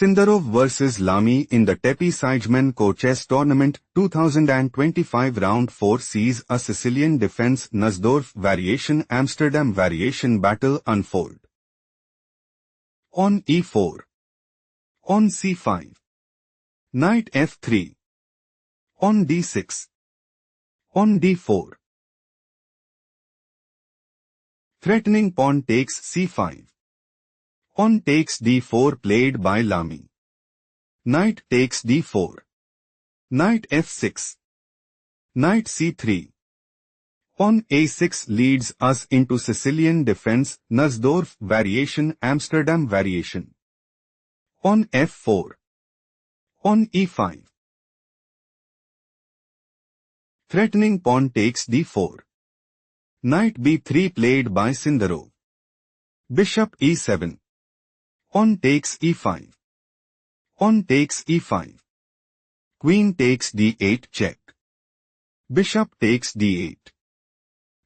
Sindarov vs Lami in the Tepe Sigeman Co-Chess Tournament 2025 Round 4 sees a Sicilian defense Nussdorf variation Amsterdam variation battle unfold. On e4. On c5. Knight f3. On d6. On d4. Threatening pawn takes c5. Pawn takes d4 played by Lami. Knight takes d4. Knight f6. Knight c3. Pawn a6 leads us into Sicilian defense Nussdorf variation Amsterdam variation. Pawn f4. Pawn e5. Threatening pawn takes d4. Knight b3 played by Sindarov. Bishop e7. Pawn takes e5. Pawn takes e5. Queen takes d8 check. Bishop takes d8.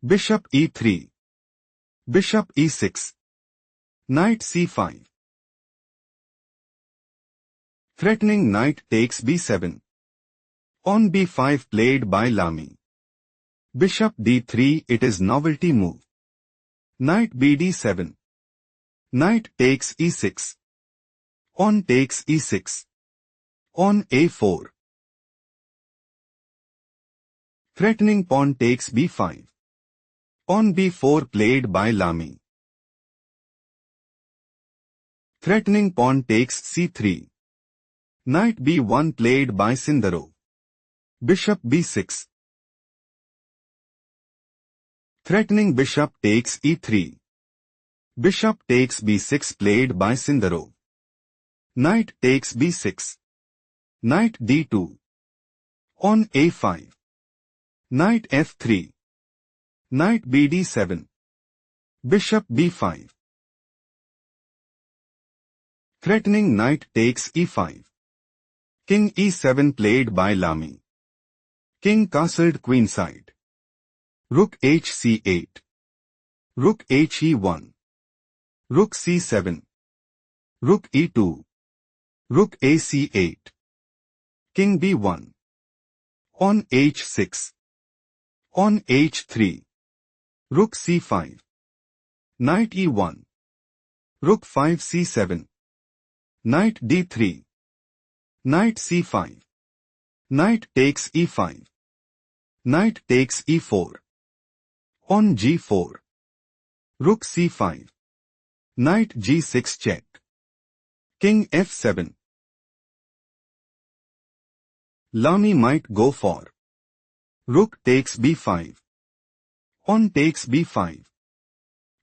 Bishop e3. Bishop e6. Knight c5. Threatening knight takes b7. Pawn b5 played by Lami. Bishop d3 it is novelty move. Knight bd7. Knight takes e6. Pawn takes e6. Pawn a4. Threatening pawn takes b5. Pawn b4 played by Lami. Threatening pawn takes c3. Knight b1 played by Sindarov. Bishop b6. Threatening bishop takes e3. Bishop takes b6 played by Sindarov. Knight takes b6. Knight d2. Pawn a5. Knight f3. Knight bd7. Bishop b5. Threatening knight takes e5. King e7 played by Lami. King castled queenside. Rook hc8. Rook he1. Rook c7. Rook e2. Rook ac8. King b1. Pawn h6. Pawn h3. Rook c5. Knight e1. Rook 5 c7. Knight d3. Knight c5. Knight takes e5. Knight takes e4. Pawn g4. Rook c5. Knight g6 check. King f7. Lami might go for. Rook takes b5. Pawn takes b5.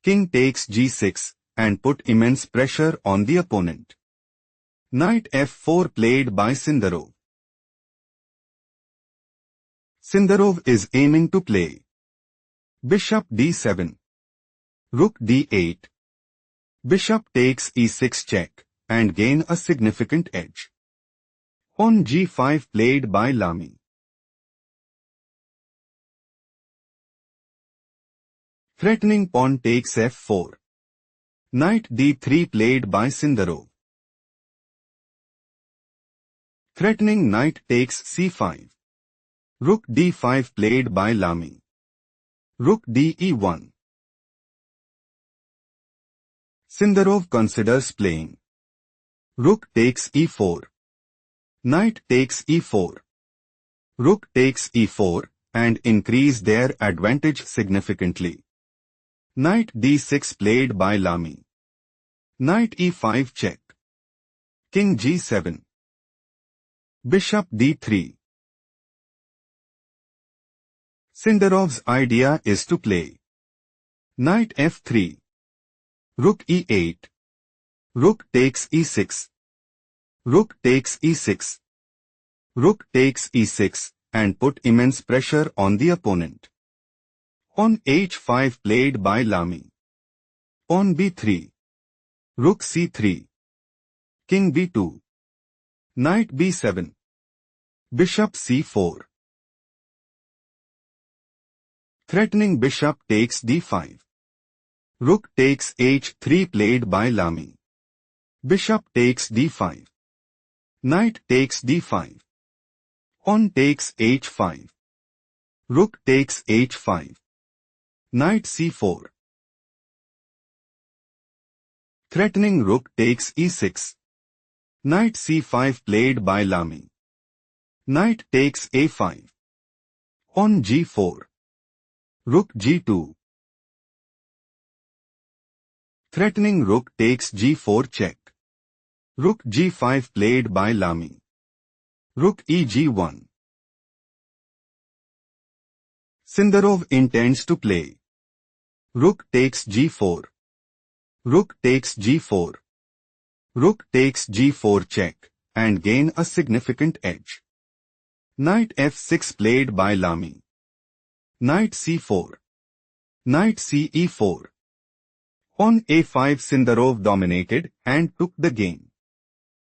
King takes g6 and put immense pressure on the opponent. Knight f4 played by Sindarov. Sindarov is aiming to play. Bishop d7. Rook d8. Bishop takes e6 check and gain a significant edge. Pawn g5 played by Lami. Threatening pawn takes f4. Knight d3 played by Sindarov. Threatening knight takes c5. Rook d5 played by Lami. Rook de1. Sindarov considers playing. Rook takes e4. Knight takes e4. Rook takes e4 and increase their advantage significantly. Knight d6 played by Lami. Knight e5 check. King g7. Bishop d3. Sindarov's idea is to play. Knight f3. Rook e8. Rook takes e6. Rook takes e6. Rook takes e6 and put immense pressure on the opponent. Pawn h5 played by Lami. Pawn b3. Rook c3. King b2. Knight b7. Bishop c4. Threatening bishop takes d5. Rook takes h3 played by Lami. Bishop takes d5. Knight takes d5. Pawn takes h5. Rook takes h5. Knight c4. Threatening rook takes e6. Knight c5 played by Lami. Knight takes a5. Pawn g4. Rook g2. Threatening rook takes g4 check. Rook g5 played by Lami. Rook eg1. Sindarov intends to play. Rook takes g4. Rook takes g4. Rook takes g4 check and gain a significant edge. Knight f6 played by Lami. Knight c4. Knight ce4. Pawn a5 Sindarov dominated and took the game.